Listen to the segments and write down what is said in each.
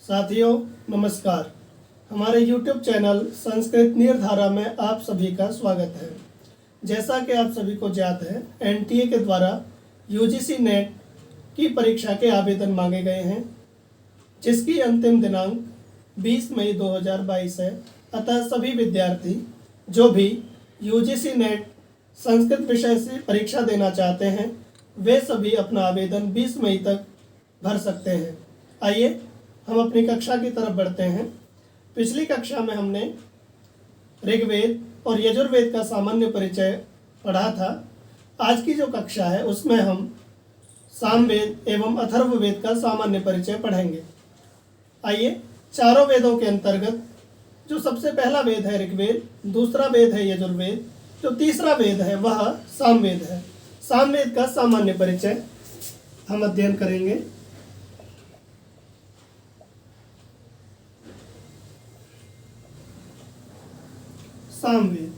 साथियों नमस्कार। हमारे YouTube चैनल संस्कृत निर्धारा में आप सभी का स्वागत है। जैसा कि आप सभी को ज्ञात है, NTA के द्वारा UGC नेट की परीक्षा के आवेदन मांगे गए हैं, जिसकी अंतिम दिनांक 20 मई 2022 है। अतः सभी विद्यार्थी जो भी UGC नेट संस्कृत विषय से परीक्षा देना चाहते हैं, वे सभी अपना आवेदन 20 मई तक भर सकते हैं। आइए हम अपनी कक्षा की तरफ बढ़ते हैं। पिछली कक्षा में हमने ऋग्वेद और यजुर्वेद का सामान्य परिचय पढ़ा था। आज की जो कक्षा है उसमें हम सामवेद एवं अथर्ववेद का सामान्य परिचय पढ़ेंगे। आइए, चारों वेदों के अंतर्गत जो सबसे पहला वेद है ऋग्वेद, दूसरा वेद है यजुर्वेद, जो तीसरा वेद है वह सामवेद है। सामवेद का सामान्य परिचय हम अध्ययन करेंगे। सामवेद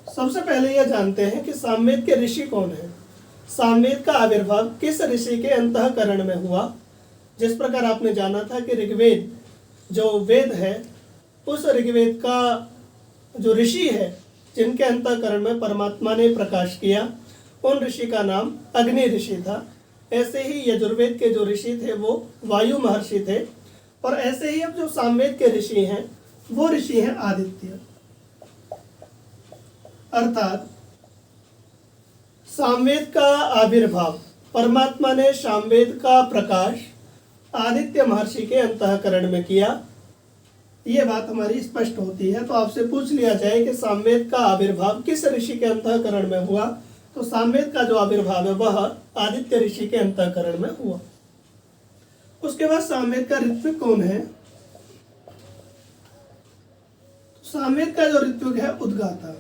सबसे पहले यह जानते हैं कि सामवेद के ऋषि कौन है। सामवेद का आविर्भाव किस ऋषि के अंतःकरण में हुआ। जिस प्रकार आपने जाना था कि ऋग्वेद जो वेद है, उस ऋग्वेद का जो ऋषि है जिनके अंतःकरण में परमात्मा ने प्रकाश किया, उन ऋषि का नाम अग्नि ऋषि था। ऐसे ही यजुर्वेद के जो ऋषि थे वो वायु महर्षि थे, और ऐसे ही अब जो सामवेद के ऋषि हैं वो ऋषि हैं आदित्य। अर्थात सामवेद का आविर्भाव, परमात्मा ने सामवेद का प्रकाश आदित्य महर्षि के अंतःकरण में किया। ये बात हमारी स्पष्ट होती है। तो आपसे पूछ लिया जाए कि सामवेद का आविर्भाव किस ऋषि के अंतःकरण में हुआ, तो सामवेद का जो आविर्भाव है वह आदित्य ऋषि के अंतःकरण में हुआ। उसके बाद सामवेद का ऋत्विक कौन है। सामवेद का जो ऋत्विक है उद्गाता।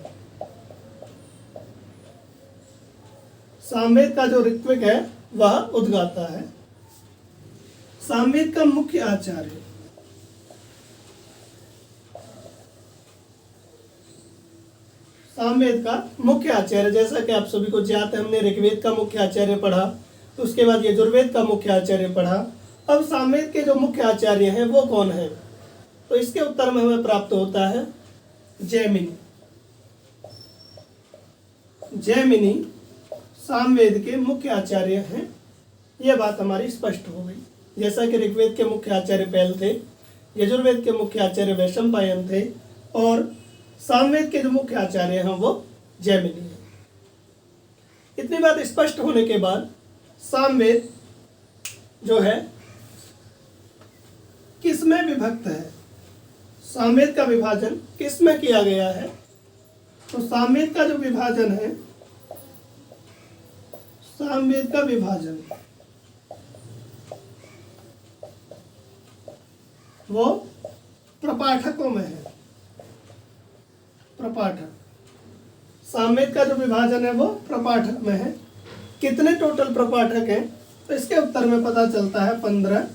सामवेद का जो ऋत्विक है वह उद्गाता है। सामवेद का मुख्य आचार्य, सामवेद का मुख्य आचार्य, जैसा कि आप सभी को ज्ञात है, हमने ऋग्वेद का मुख्य आचार्य पढ़ा, उसके बाद यजुर्वेद का मुख्य आचार्य पढ़ा। अब सामवेद के जो मुख्य आचार्य हैं वो कौन है, तो इसके उत्तर में हमें प्राप्त होता है जैमिनी। जैमिनी सामवेद के मुख्य आचार्य हैं। यह बात हमारी स्पष्ट हो गई। जैसा कि ऋग्वेद के मुख्य आचार्य पैल थे, यजुर्वेद के मुख्य आचार्य वैशंपायन थे, और सामवेद के जो मुख्य आचार्य हैं वो जैमिनी हैं। इतनी बात स्पष्ट होने के बाद सामवेद जो है किसमें विभक्त है, सामवेद का विभाजन किसमें किया गया है। तो सामवेद का जो विभाजन है, सामवेद का विभाजन वो प्रपाठकों में है। प्रपाठक, सामवेद का जो विभाजन है वो प्रपाठक में है। कितने टोटल प्रपाठक हैं, तो इसके उत्तर में पता चलता है 15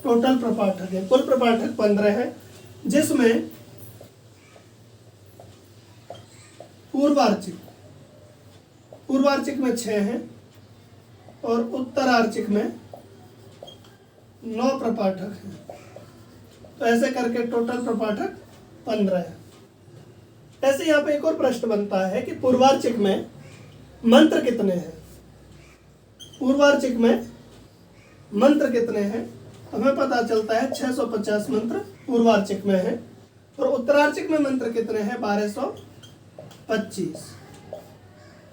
टोटल प्रपाठक है। कुल प्रपाठक 15 है, जिसमें पूर्वार्चिक में 6 हैं और उत्तरार्चिक में 9 प्रपाठक हैं। तो ऐसे करके टोटल प्रपाठक 15 है। ऐसे यहाँ पे एक और प्रश्न बनता है कि पूर्वार्चिक में मंत्र कितने हैं। पूर्वार्चिक में मंत्र कितने हैं, हमें पता चलता है 650 मंत्र पूर्वार्चिक में है, और उत्तरार्चिक में मंत्र कितने हैं, 1225।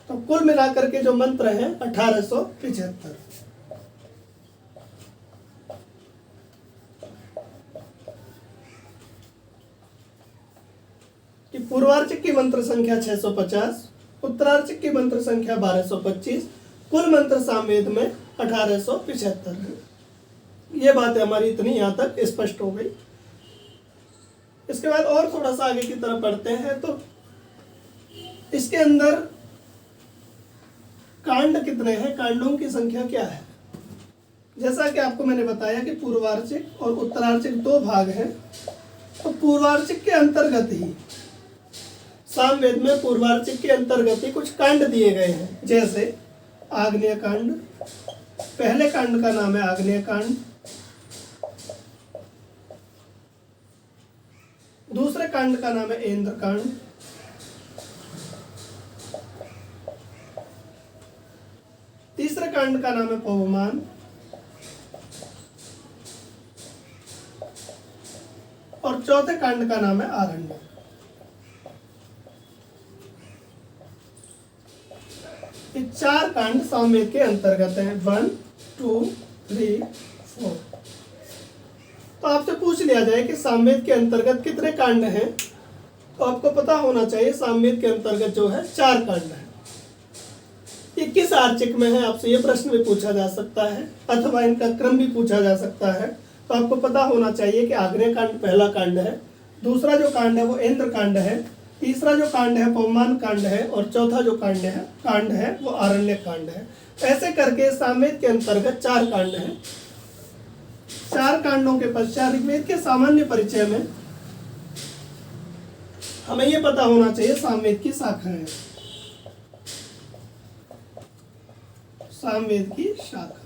तो कुल मिलाकर के जो मंत्र हैं 1875। कि पूर्वार्चिक की मंत्र संख्या 650, उत्तरार्चिक की मंत्र संख्या 1225, कुल मंत्र सामवेद में 1875 है। ये बात हमारी इतनी यहाँ तक स्पष्ट हो गई। इसके बाद और थोड़ा सा आगे की तरफ बढ़ते हैं, तो इसके अंदर कांड कितने हैं, कांडों की संख्या क्या है। जैसा कि आपको मैंने बताया कि पूर्वार्चिक और उत्तरार्चिक 2 भाग हैं। तो पूर्वार्चिक के अंतर्गत ही सामवेद में पूर्वार्चिक के अंतर्गत ही कुछ कांड दिए गए हैं, जैसे आग्नेय कांड, पहले कांड का नाम है आग्नेय कांड, दूसरे कांड का नाम है ऐन्द्र कांड, तीसरे कांड का नाम है पवमान, और चौथे कांड का नाम है आरण्यक। ये 4 कांड सामवेद के अंतर्गत हैं। 1, 2, 3, 4। तो आपसे पूछ लिया जाए कि सामवेद के अंतर्गत कितने कांड हैं, तो आपको पता होना चाहिए सामवेद के अंतर्गत जो है 4 कांड हैं। ये किस आर्चिक में है, आपसे ये प्रश्न भी पूछा जा सकता है, अथवा इनका क्रम भी पूछा जा सकता है। तो आपको पता होना चाहिए कि आग्नेय कांड पहला कांड है, दूसरा जो कांड है वो ऐन्द्र कांड है, तीसरा जो कांड है पवमान कांड है, और चौथा जो कांड है वो आरण्यक कांड है। ऐसे करके सामवेद के अंतर्गत 4 कांड हैं। 4 कांडों के पश्चात ऋग्वेद के सामान्य परिचय में हमें यह पता होना चाहिए सामवेद की शाखाएं, सामवेद की शाखा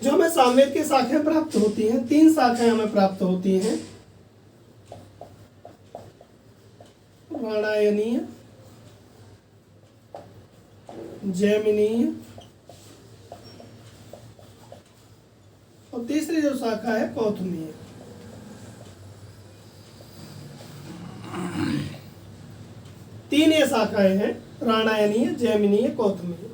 जो हमें सामवेद की शाखाएं प्राप्त होती हैं, 3 शाखाएं हमें प्राप्त होती हैं। राणायनीय, जैमिनीय, और तीसरी जो शाखा है कौथुमीय। तीन ये शाखाएं हैं, राणायनीय, जैमिनीय, कौथुमीय।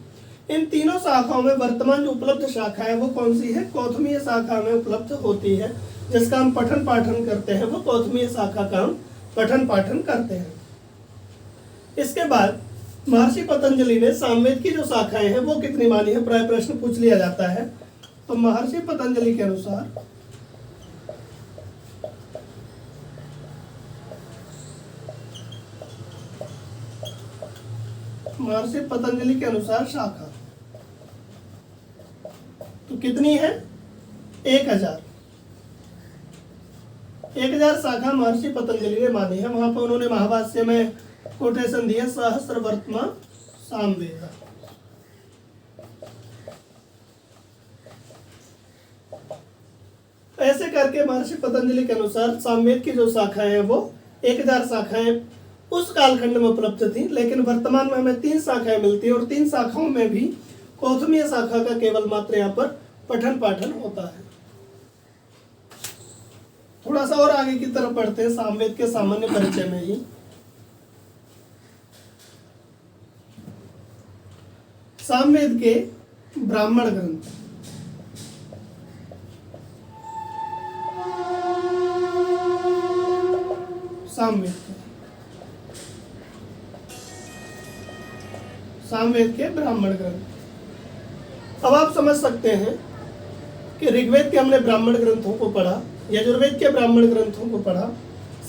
इन तीनों शाखाओं में वर्तमान जो उपलब्ध शाखा है वो कौन सी है? कौथुमीय शाखा में उपलब्ध होती है, जिसका हम पठन पाठन करते हैं वो कौथुमीय शाखा का हम पठन पाठन करते हैं। इसके बाद महर्षि पतंजलि ने सामवेद की जो शाखाएं हैं वो कितनी मानी है, प्राय प्रश्न पूछ लिया जाता है। तो महर्षि पतंजलि के अनुसार शाखा तो कितनी है? 1000 शाखा महर्षि पतंजलि ने मानी है। वहां पर उन्होंने महाभाष्य में कोटेशन दिया, सहस्रवर्त्मा सामवेद। ऐसे करके महर्षि पतंजलि के अनुसार सामवेद की जो शाखाएं हैं वो 1000 शाखाएं उस कालखंड में उपलब्ध थी, लेकिन वर्तमान में हमें 3 शाखाएं मिलती है, और 3 शाखाओं में भी कौथुमीय शाखा का केवल मात्र यहाँ पर पठन पाठन होता है। थोड़ा सा और आगे की तरफ पढ़ते हैं सामवेद के सामान्य परिचय में ही। सामवेद के ब्राह्मण ग्रंथ, सामवेद के ब्राह्मण ग्रंथ। अब आप समझ सकते हैं कि ऋग्वेद के हमने ब्राह्मण ग्रंथों को पढ़ा, यजुर्वेद के ब्राह्मण ग्रंथों को पढ़ा,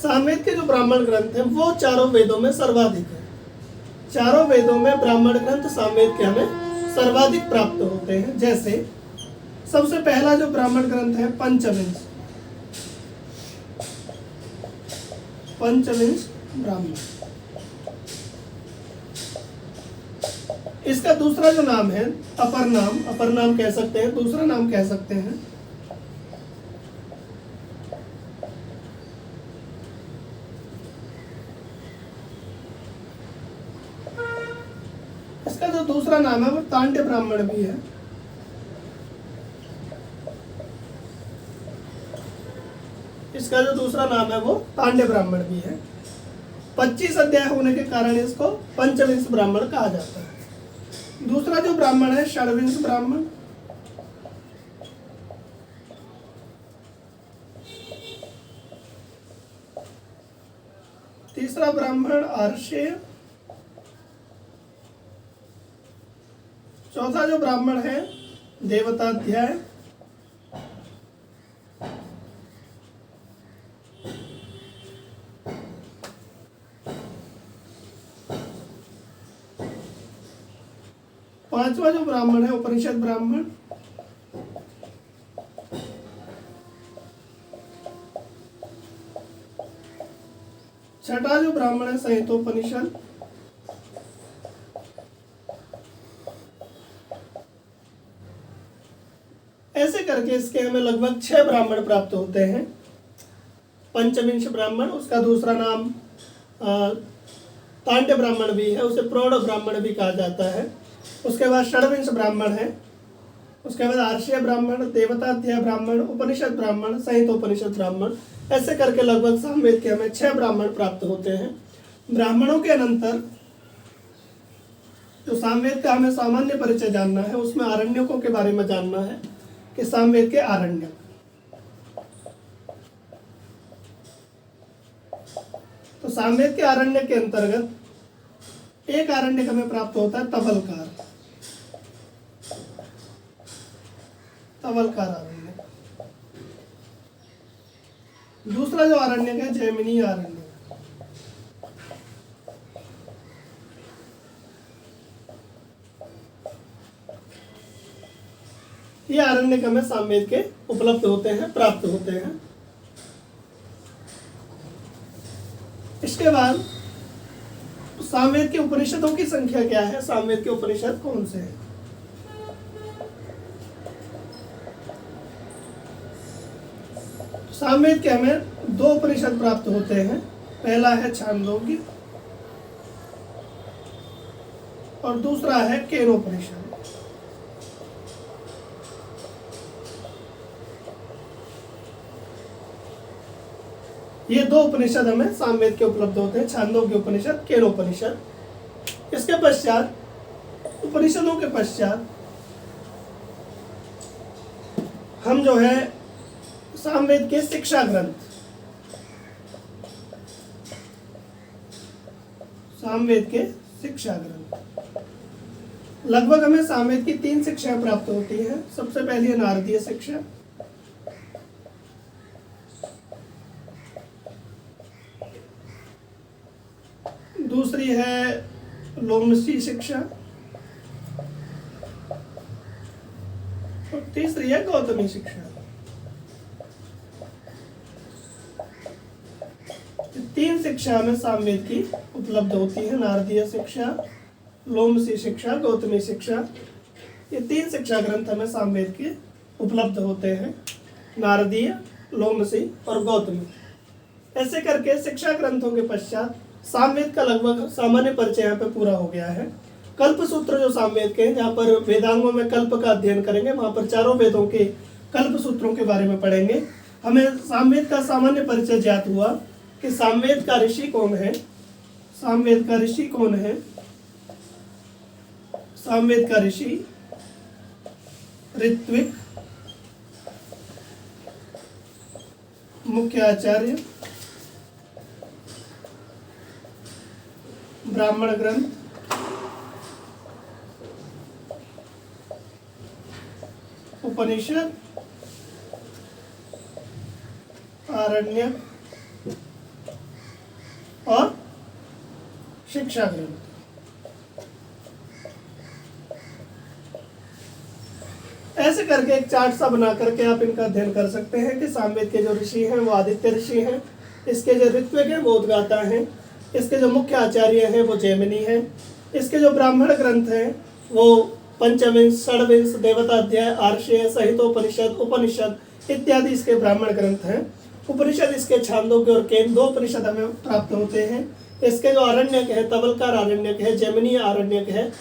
सामवेद के जो ब्राह्मण ग्रंथ हैं वो चारों वेदों में सर्वाधिक है। चारों वेदों में ब्राह्मण ग्रंथ सामवेद के हमें सर्वाधिक प्राप्त होते हैं। जैसे सबसे पहला जो ब्राह्मण ग्रंथ है पंचविंश ब्राह्मण। इसका दूसरा जो नाम है अपर नाम कह सकते हैं, दूसरा नाम कह सकते हैं इसका जो दूसरा नाम है वो तांड्य ब्राह्मण भी है। इसका जो दूसरा नाम है वो तांड्य ब्राह्मण भी है। 25 अध्याय होने के कारण इसको पंचविंश ब्राह्मण कहा जाता है। दूसरा जो ब्राह्मण है षड्विंश ब्राह्मण। तीसरा ब्राह्मण आर्षेय। चौथा जो ब्राह्मण है देवताध्याय। पांचवा जो ब्राह्मण है उपनिषद ब्राह्मण। छठा जो ब्राह्मण है संहितोपनिषद। ऐसे करके इसके हमें लगभग 6 ब्राह्मण प्राप्त होते हैं। पंचविंश ब्राह्मण, उसका दूसरा नाम तांड्य ब्राह्मण भी है, उसे प्रौढ़ ब्राह्मण भी कहा जाता है। उसके बाद षड्विंश ब्राह्मण है, उसके बाद आर्षीय ब्राह्मण, देवताध्याय ब्राह्मण, उपनिषद ब्राह्मण, संहित उपनिषद ब्राह्मण, ऐसे करके लगभग सामवेद के हमें 6 ब्राह्मण प्राप्त होते हैं। ब्राह्मणों के अनंतर जो सामवेद का हमें सामान्य परिचय जानना है, उसमें आरण्यकों के बारे में जानना है कि सामवेद के आरण्यक। तो सामवेद के आरण्य के अंतर्गत एक आरण्यक हमें प्राप्त होता है तवलकार, तवलकार आरण्यक। दूसरा जो आरण्यक है जैमिनी आरण्यक। ये आरण्यक हमें सामवेद के उपलब्ध होते हैं, प्राप्त होते हैं। इसके बाद सामवेद के उपनिषदों की संख्या क्या है, सामवेद के उपनिषद कौन से हैं? सामवेद के हमें 2 उपनिषद प्राप्त होते हैं। पहला है छांदोग्य और दूसरा है केनोपनिषद। ये 2 उपनिषद हमें सामवेद के उपलब्ध होते हैं, छांदोग्य उपनिषद, केनोपनिषद। इसके पश्चात, उपनिषदों के पश्चात हम जो है सामवेद के शिक्षा ग्रंथ, सामवेद के शिक्षा ग्रंथ, लगभग हमें सामवेद की 3 शिक्षाएं प्राप्त होती हैं। सबसे पहली है नारदीय शिक्षा, दूसरी है लोमसी शिक्षा और तीसरी है गौतमी शिक्षा। 3 शिक्षा हमें सामवेद की उपलब्ध होती है, नारदीय शिक्षा, लोमसी शिक्षा, गौतमी शिक्षा। ये 3 शिक्षा ग्रंथ हमें सामवेद के उपलब्ध होते हैं, नारदीय, लोमसी और गौतमी। ऐसे करके शिक्षा ग्रंथों के पश्चात सामवेद का लगभग सामान्य परिचय यहाँ पे पूरा हो गया है। कल्प सूत्र जो सामवेद के हैं, जहाँ पर वेदांगों में कल्प का अध्ययन करेंगे, वहाँ पर चारों वेदों के कल्प सूत्रों के बारे में पढ़ेंगे। हमें सामवेद का सामान्य परिचय ज्ञात हुआ कि सामवेद का ऋषि कौन है, सामवेद का ऋषि कौन है। सामवेद का ऋषि ऋत्विक, मुख्य आचार्य, ब्राह्मण ग्रंथ, उपनिषद, आरण्यक और शिक्षा ग्रंथ। ऐसे करके एक चार्ट सा बना करके आप इनका अध्ययन कर सकते हैं कि सामवेद के जो ऋषि हैं वो आदित्य ऋषि हैं, इसके जो ऋत्विक हैं वो उद्गाता हैं, इसके जो मुख्य आचार्य हैं वो जैमिनी हैं, इसके जो ब्राह्मण ग्रंथ हैं वो पंचविंश, षड्विंश, देवताध्याय, आर्षेय, संहितोपनिषद, उपनिषद इत्यादि इसके ब्राह्मण ग्रंथ हैं। उपनिषद इसके छांदोग्य और केन 2 उपनिषद हमें प्राप्त होते हैं। इसके जो आरण्यक है, तवलकार आरण्यक है, जैमिनी आरण्यक है,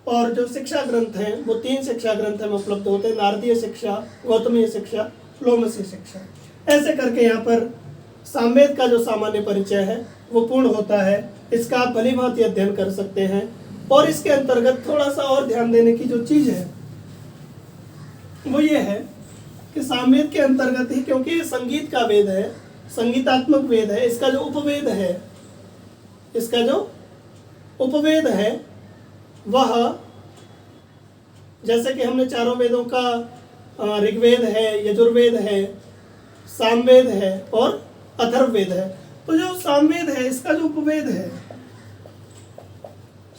और जो शिक्षा ग्रंथ हैं वो 3 शिक्षा ग्रंथ हमें उपलब्ध होते हैं, नारदीय शिक्षा, गौतमीय शिक्षा, लोमसी शिक्षा। ऐसे करके यहाँ पर सामवेद का जो सामान्य परिचय है वो पूर्ण होता है। इसका आप भली भांति अध्ययन कर सकते हैं। और इसके अंतर्गत थोड़ा सा और ध्यान देने की जो चीज़ है वो ये है कि सामवेद के अंतर्गत ही, क्योंकि ये संगीत का वेद है, संगीतात्मक वेद है, इसका जो उपवेद है, इसका जो उपवेद है वह, जैसे कि हमने चारों वेदों का ऋग्वेद है, यजुर्वेद है, सामवेद है और अथर्ववेद है, तो जो सामवेद है इसका जो उपवेद है,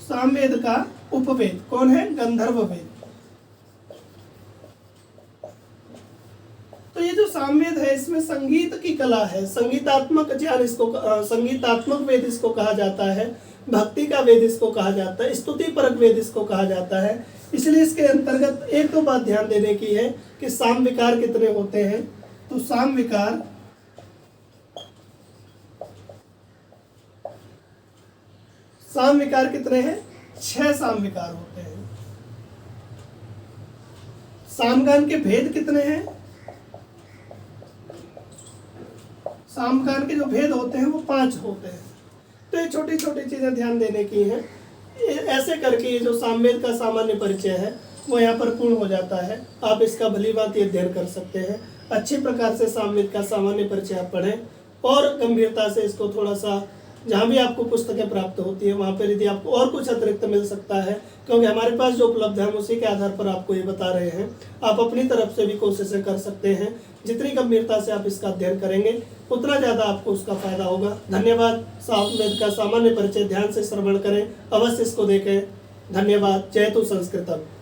सामवेद का उपवेद कौन है? गंधर्व वेद। तो ये जो सामवेद है इसमें संगीत की कला है, संगीतात्मक ज्ञान इसको, संगीतात्मक वेद इसको कहा जाता है। भक्ति का वेद इसको कहा जाता है, स्तुति परक वेद इसको कहा जाता है। इसलिए इसके अंतर्गत एक तो बात ध्यान देने की है कि साम विकार कितने होते हैं। तो साम विकार कितने हैं? 6 साम विकार होते हैं। सामगान के भेद कितने हैं? सामगान के जो भेद होते हैं वो 5 होते हैं। तो ये छोटी छोटी चीजें ध्यान देने की हैं। ऐसे करके ये जो सामवेद का सामान्य परिचय है वो यहाँ पर पूर्ण हो जाता है। आप इसका भली बात अध्ययन कर सकते हैं। अच्छी प्रकार से सामवेद का सामान्य परिचय आप पढ़ें और गंभीरता से इसको थोड़ा सा, जहाँ भी आपको पुस्तकें प्राप्त होती है वहाँ पर यदि आपको और कुछ अतिरिक्त मिल सकता है, क्योंकि हमारे पास जो उपलब्ध है हम उसी के आधार पर आपको ये बता रहे हैं। आप अपनी तरफ से भी कोशिशें कर सकते हैं। जितनी गंभीरता से आप इसका अध्ययन करेंगे उतना ज़्यादा आपको उसका फायदा होगा। धन्यवाद। सामवेद का सामान्य परिचय ध्यान से श्रवण करें, अवश्य इसको देखें। धन्यवाद। जय तु संस्कृतम।